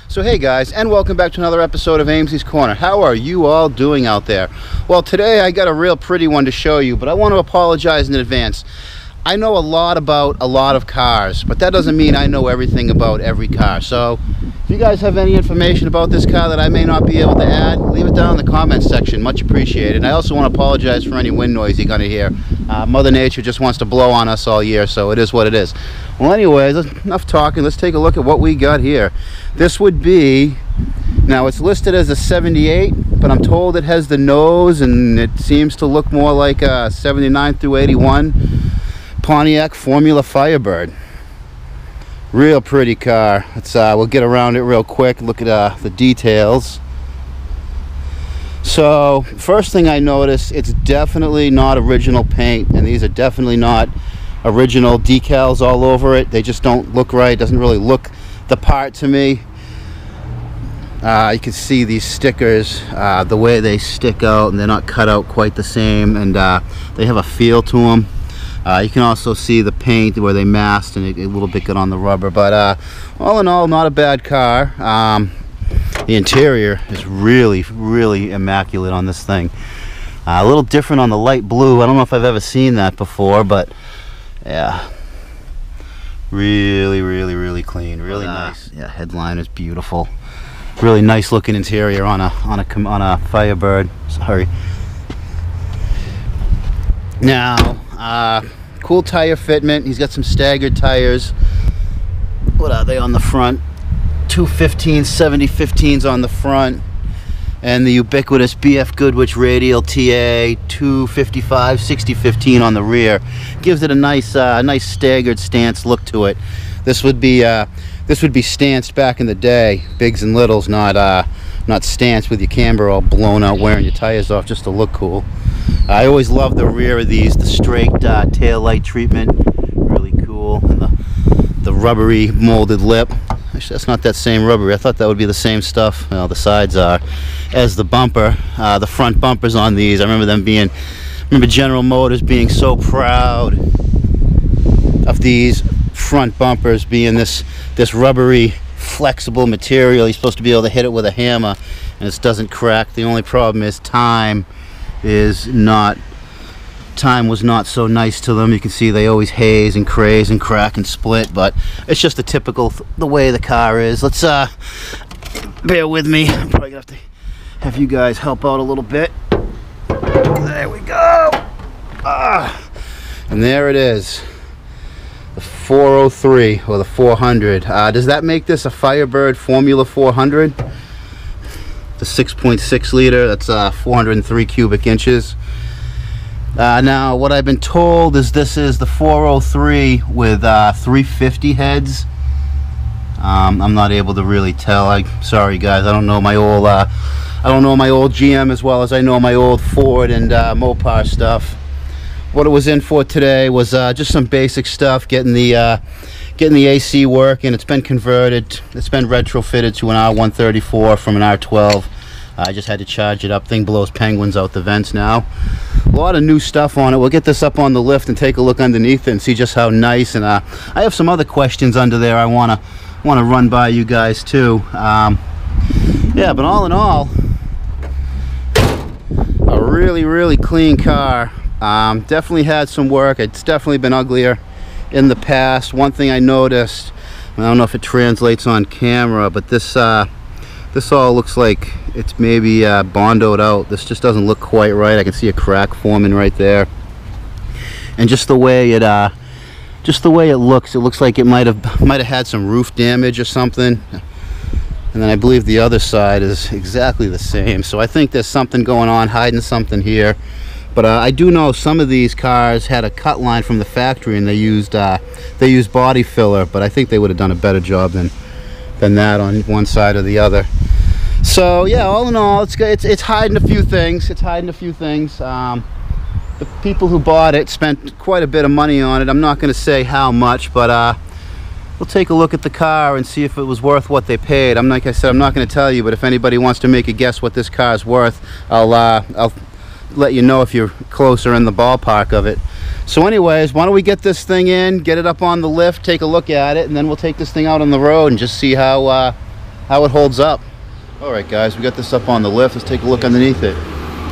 So hey guys, and welcome back to another episode of Amesie's Corner. How are you all doing out there? Well, today I got a real pretty one to show you, but I want to apologize in advance. I know a lot about a lot of cars, but that doesn't mean I know everything about every car. So if you guys have any information about this car that I may not be able to add, leave it down in the comments section. Much appreciated. And I also want to apologize for any wind noise you're going to hear. Mother Nature just wants to blow on us all year, so it is what it is. Well, anyways, enough talking. Let's take a look at what we got here. This would be, now it's listed as a 78, but I'm told it has the nose, and it seems to look more like a 79 through 81 Pontiac Formula Firebird. Real pretty car. Let's we'll get around it real quick, look at the details. So first thing I noticed, it's definitely not original paint, and these are definitely not original decals all over it. They just don't look right. It doesn't really look the part to me. You can see these stickers, the way they stick out, and they're not cut out quite the same, and they have a feel to them. You can also see the paint where they masked and a little bit good on the rubber, but all in all, not a bad car. The interior is really immaculate on this thing. A little different on the light blue. I don't know if I've ever seen that before, but yeah, really clean, really nice. Yeah, headline is beautiful. Really nice looking interior on a Firebird. Sorry. Now, cool tire fitment. He's got some staggered tires. What are they on the front? 215 70-15s on the front, and the ubiquitous BF Goodrich radial TA 255 60-15 on the rear. Gives it a nice staggered stance look to it. This would be stanced back in the day, bigs and littles, not stanced with your camber all blown out, wearing your tires off just to look cool. I always love the rear of these, the straight tail light treatment, really cool, and the rubbery molded lip. Actually, that's not that same rubbery. I thought that would be the same stuff. Well, the sides are. As the bumper, the front bumpers on these, I remember remember General Motors being so proud of these front bumpers being this rubbery, flexible material. You're supposed to be able to hit it with a hammer, and it doesn't crack. The only problem is time was not so nice to them. You can see they always haze and craze and crack and split, but it's just the way the car is. Let's bear with me. I'm probably gonna have to have you guys help out a little bit. There we go. And there it is, the 403 or the 400. Does that make this a Firebird Formula 400? The 6.6 liter, that's 403 cubic inches. Now, what I've been told is this is the 403 with 350 heads. I'm not able to really tell. Sorry guys, I don't know my old GM as well as I know my old Ford and Mopar stuff. What it was in for today was just some basic stuff, getting the AC working. It's been converted. It's been retrofitted to an R134 from an R12. I just had to charge it up. Thing blows penguins out the vents now. A lot of new stuff on it. We'll get this up on the lift and take a look underneath it and see just how nice. And I have some other questions under there I want to run by you guys too. Yeah, but all in all, a really clean car. Definitely had some work. It's definitely been uglier in the past. One thing I noticed, I don't know if it translates on camera, but this all looks like it's maybe bondoed out. This just doesn't look quite right. I can see a crack forming right there, and just the way it looks like it might have had some roof damage or something. And then I believe the other side is exactly the same. So I think there's something going on, hiding something here. But I do know some of these cars had a cut line from the factory, and they used body filler. But I think they would have done a better job than that on one side or the other. So yeah, all in all, it's hiding a few things. The people who bought it spent quite a bit of money on it. I'm not going to say how much, but we'll take a look at the car and see if it was worth what they paid. Like I said, I'm not going to tell you, but if anybody wants to make a guess what this car is worth, I'll let you know if you're closer in the ballpark of it. So anyways, why don't we get this thing in, get it up on the lift, take a look at it, and then we'll take this thing out on the road and just see how how it holds up. Alright guys, we got this up on the lift. Let's take a look underneath it.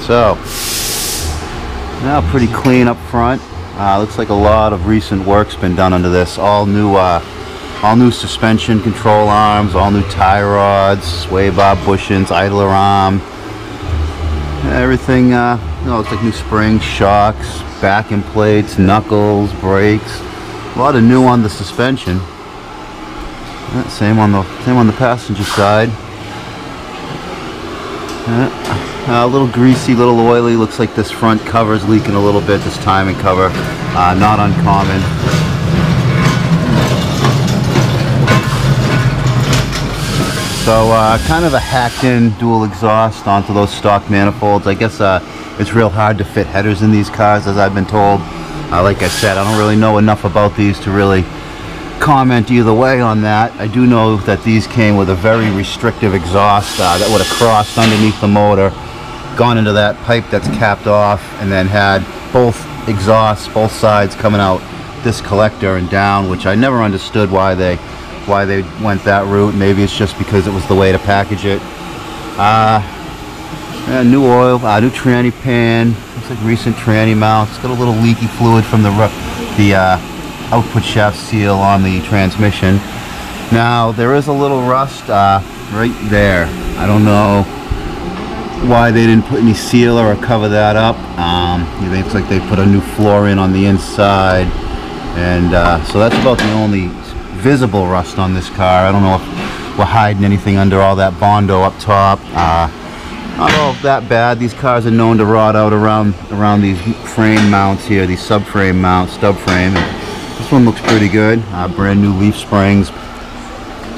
So, now pretty clean up front. Looks like a lot of recent work's been done under this. All new suspension control arms, all new tie rods, sway bar bushings, idler arm. Everything, looks like new springs, shocks, backing plates, knuckles, brakes. A lot of new on the suspension. Same on the passenger side. A little greasy, little oily. Looks like this front cover's leaking a little bit. This timing cover, not uncommon. So kind of a hacked-in dual exhaust onto those stock manifolds. I guess it's real hard to fit headers in these cars, as I've been told. Like I said, I don't really know enough about these to really comment either way on that. I do know that these came with a very restrictive exhaust that would have crossed underneath the motor, gone into that pipe that's capped off, and then had both exhausts, both sides coming out this collector and down, which I never understood why they went that route. Maybe it's just because it was the way to package it. New oil, new tranny pan. Looks like recent tranny mount. It's got a little leaky fluid from the output shaft seal on the transmission. Now there is a little rust right there. I don't know why they didn't put any sealer or cover that up. It looks like they put a new floor in on the inside, and so that's about the only visible rust on this car. I don't know if we're hiding anything under all that Bondo up top. Not all that bad. These cars are known to rot out around these frame mounts here, these subframe mounts, stub frame. This one looks pretty good. Brand new leaf springs.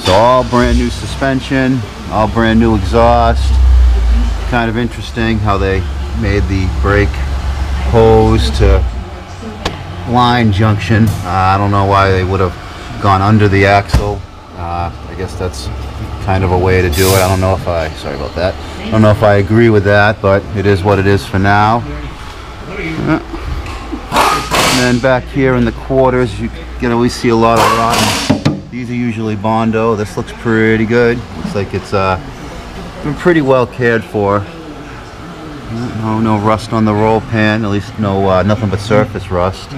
So all brand new suspension, all brand new exhaust. Kind of interesting how they made the brake hose to line junction. I don't know why they would have gone under the axle. I guess that's kind of a way to do it. I don't know if sorry about that. I don't know if I agree with that, but it is what it is for now. And then back here in the quarters, you can always see a lot of rotten. These are usually Bondo. This looks pretty good. Looks like it's been pretty well cared for. No rust on the roll pan, at least nothing but surface rust.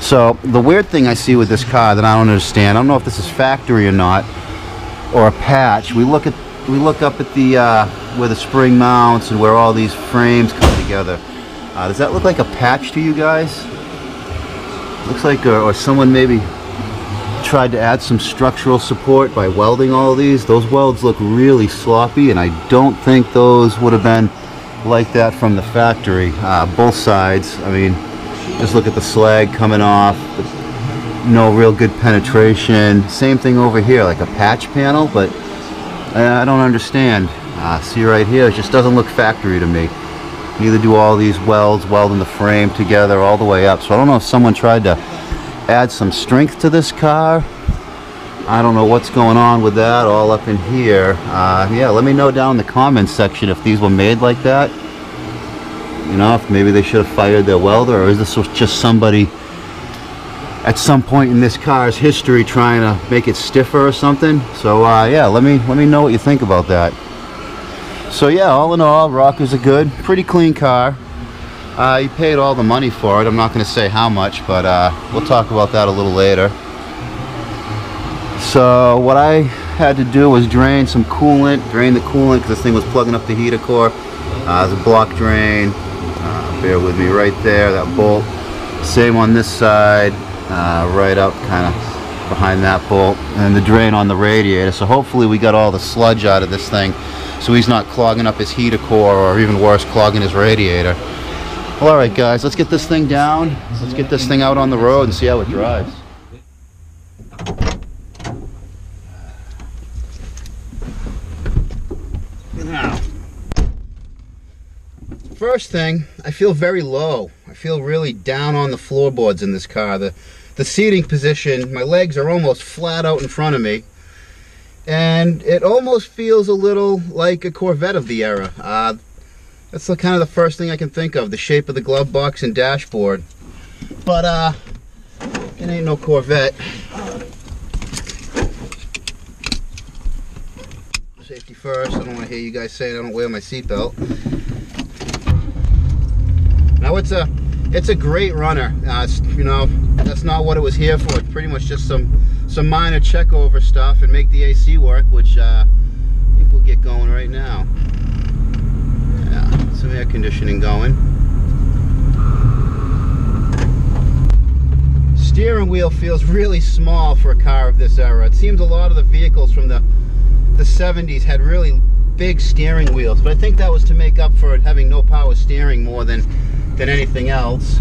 So the weird thing I see with this car that I don't understand, I don't know if this is factory or not, or a patch. We look up at the where the spring mounts and where all these frames come together. Does that look like a patch to you guys? Looks like, or someone maybe tried to add some structural support by welding all of these. Those welds look really sloppy, and I don't think those would have been like that from the factory. Both sides, I mean, just look at the slag coming off. No real good penetration. Same thing over here, like a patch panel, but I don't understand. See right here, it just doesn't look factory to me. Neither do all these welds welding the frame together all the way up. So I don't know if someone tried to add some strength to this car. I don't know what's going on with that all up in here. Yeah, let me know down in the comments section if these were made like that. You know, if maybe they should have fired their welder, or is this just somebody at some point in this car's history trying to make it stiffer or something? So yeah, let me know what you think about that. So yeah, all in all, rockers are good. Pretty clean car. You paid all the money for it. I'm not going to say how much, but we'll talk about that a little later. So what I had to do was drain the coolant, because this thing was plugging up the heater core. There's a block drain. Bear with me right there, that bolt. Same on this side, right up kind of behind that bolt. And the drain on the radiator. So hopefully we got all the sludge out of this thing, so he's not clogging up his heater core, or even worse, clogging his radiator. Well, alright guys, let's get this thing down. Let's get this thing out on the road and see how it drives. Now, first thing, I feel very low. I feel really down on the floorboards in this car. The seating position, my legs are almost flat out in front of me. And it almost feels a little like a Corvette of the era. That's kind of the first thing I can think of, the shape of the glove box and dashboard. But it ain't no Corvette. Safety first. I don't want to hear you guys saying I don't wear my seatbelt. Now it's a great runner. You know, that's not what it was here for. It's pretty much just some minor check over stuff and make the AC work, which I think we'll get going right now. Yeah, some air conditioning going. Steering wheel feels really small for a car of this era. It seems a lot of the vehicles from the 70s had really big steering wheels, but I think that was to make up for it having no power steering more than anything else.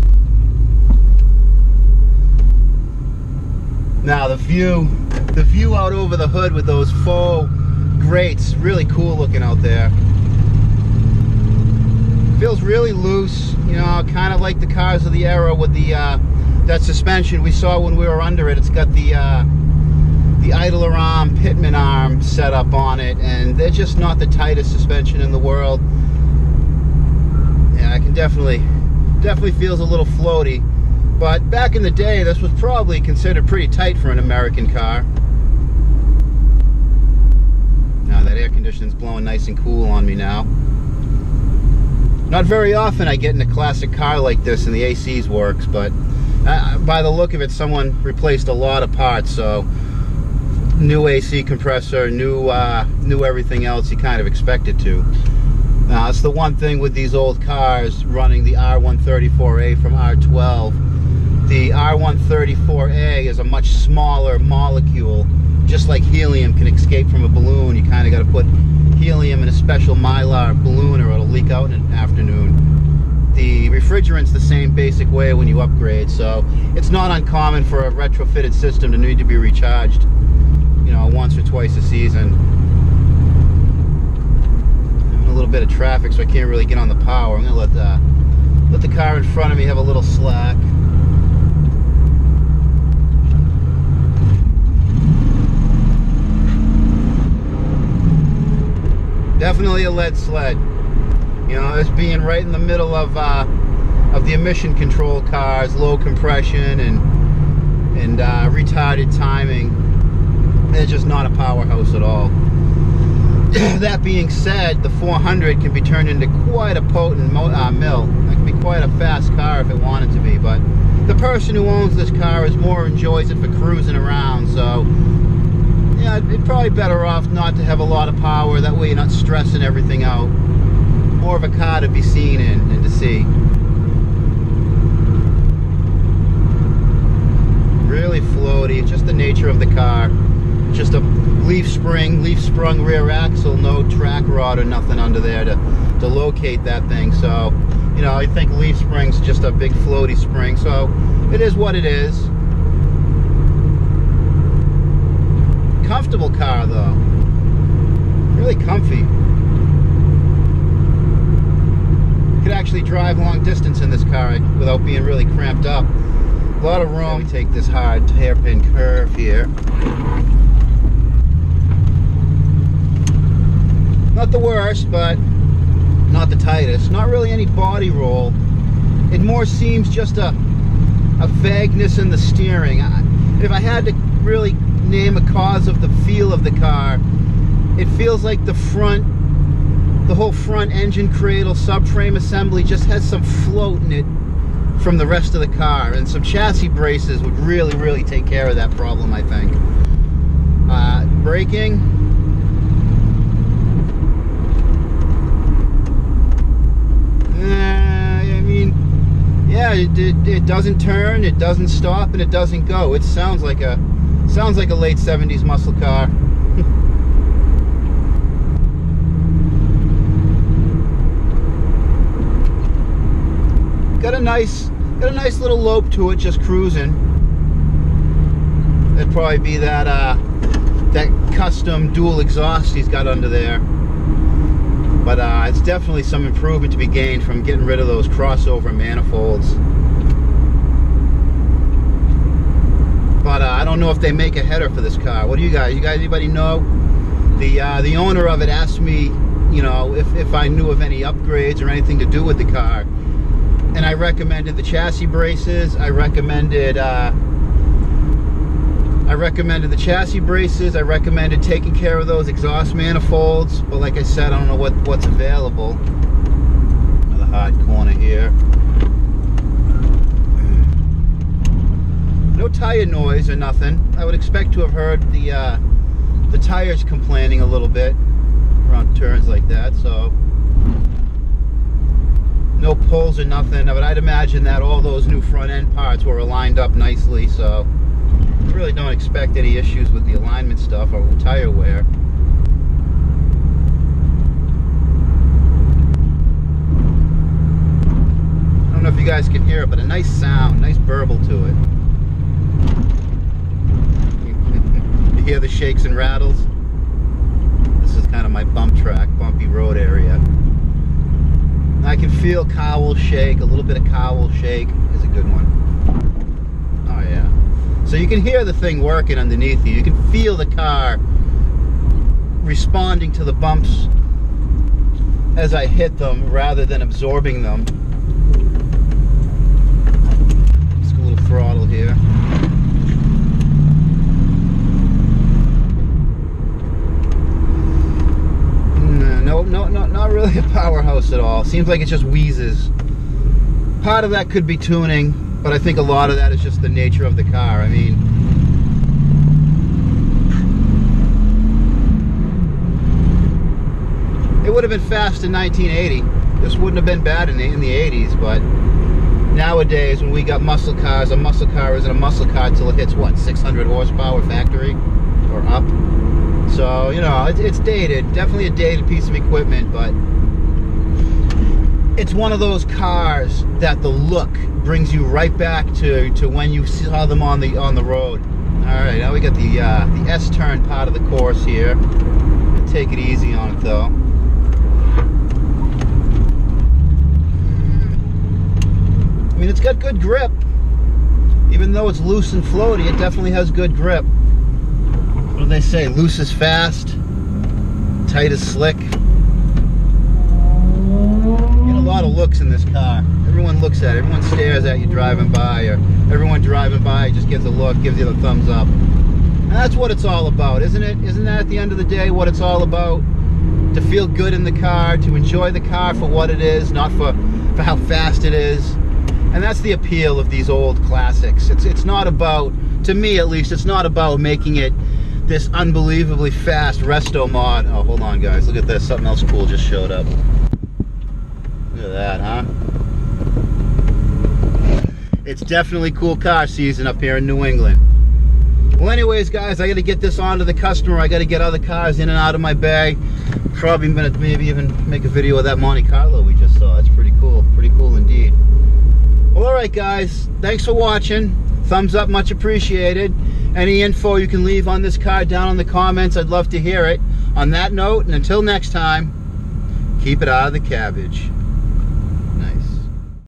Now the view out over the hood with those faux grates, really cool looking out there. Feels really loose, you know, kind of like the cars of the era with the that suspension we saw when we were under it. It's got the idler arm, pitman arm set up on it, and they're just not the tightest suspension in the world. Yeah, I can definitely feels a little floaty, but back in the day this was probably considered pretty tight for an American car. Now that air conditioning's blowing nice and cool on me now. Not very often I get in a classic car like this and the AC's works, but by the look of it, someone replaced a lot of parts, so new AC compressor, new everything else you kind of expect it to. Now, it's the one thing with these old cars running the R134A from R12. The R134A is a much smaller molecule. Just like helium can escape from a balloon, you kind of got to put helium in a special Mylar balloon or it'll leak out in an afternoon. The refrigerant's the same basic way when you upgrade, so it's not uncommon for a retrofitted system to need to be recharged, you know, once or twice a season. A little bit of traffic, so I can't really get on the power. I'm gonna let the car in front of me have a little slack. Definitely a lead sled. You know, this being right in the middle of the emission control cars, low compression and retarded timing. It's just not a powerhouse at all. That being said, the 400 can be turned into quite a potent mill. That can be quite a fast car if it wanted to be, but the person who owns this car enjoys it for cruising around, so yeah, it's probably better off not to have a lot of power. That way you're not stressing everything out. More of a car to be seen in and to see. Really floaty, it's just the nature of the car. Just a leaf sprung rear axle, no track rod or nothing under there to locate that thing. So, you know, I think leaf spring's just a big floaty spring. So it is what it is. Comfortable car though. Really comfy. Could actually drive long distance in this car without being really cramped up. A lot of room. We take this hard hairpin curve here. Not the worst, but not the tightest. Not really any body roll. It more seems just a vagueness in the steering. If I had to really name a cause of the feel of the car, it feels like the whole front engine cradle subframe assembly just has some float in it from the rest of the car, and some chassis braces would really take care of that problem, I think. Braking. I mean, yeah, it doesn't turn, it doesn't stop, and it doesn't go. It sounds like a late 70s muscle car. Got a nice little lope to it, just cruising. That'd probably be that custom dual exhaust he's got under there. But it's definitely some improvement to be gained from getting rid of those crossover manifolds. But I don't know if they make a header for this car. What do you guys anybody know? The owner of it asked me, you know, if I knew of any upgrades or anything to do with the car. And I recommended the chassis braces. I recommended I recommended the chassis braces. I recommended taking care of those exhaust manifolds, but like I said, I don't know what's available. Another hard corner here. No tire noise or nothing. I would expect to have heard the tires complaining a little bit around turns like that, so no pulls or nothing, but I'd imagine that all those new front end parts were aligned up nicely, so I really don't expect any issues with the alignment stuff or tire wear. I don't know if you guys can hear it, but a nice sound, nice burble to it. You hear the shakes and rattles? This is kind of my bump track, bumpy road area. I can feel cowl shake, a little bit of cowl shake is a good one. Oh yeah. So you can hear the thing working underneath you. You can feel the car responding to the bumps as I hit them rather than absorbing them. Just a little throttle here. No, not really a powerhouse at all. Seems like it just wheezes. Part of that could be tuning, but I think a lot of that is just the nature of the car. I mean, it would have been fast in 1980. This wouldn't have been bad in the 80s, but nowadays when we got muscle cars, a muscle car isn't a muscle car until it hits, what, 600 horsepower factory or up? So, you know, it's dated. Definitely a dated piece of equipment, but it's one of those cars that the look brings you right back to when you saw them on the road. All right, now we got the S-turn part of the course here. Take it easy on it, though. I mean, it's got good grip. Even though it's loose and floaty, it definitely has good grip. What do they say? Loose is fast, tight is slick. You get a lot of looks in this car. Everyone looks at it. Everyone stares at you driving by, or everyone driving by just gets a look, gives you the thumbs up. And that's what it's all about, isn't it? Isn't that at the end of the day what it's all about? To feel good in the car, to enjoy the car for what it is, not for how fast it is. And that's the appeal of these old classics. It's not about, to me at least, it's not about making it this unbelievably fast resto mod. Oh, hold on guys, look at this, something else cool just showed up. Look at that, huh? It's definitely cool car season up here in New England. Well, anyways guys, I gotta get this on to the customer. I gotta get other cars in and out of my bag. Probably gonna maybe even make a video of that Monte Carlo we just saw. That's pretty cool indeed. Well, alright guys, thanks for watching. Thumbs up, much appreciated. Any info you can leave on this car down in the comments, I'd love to hear it. On that note, and until next time, keep it out of the cabbage.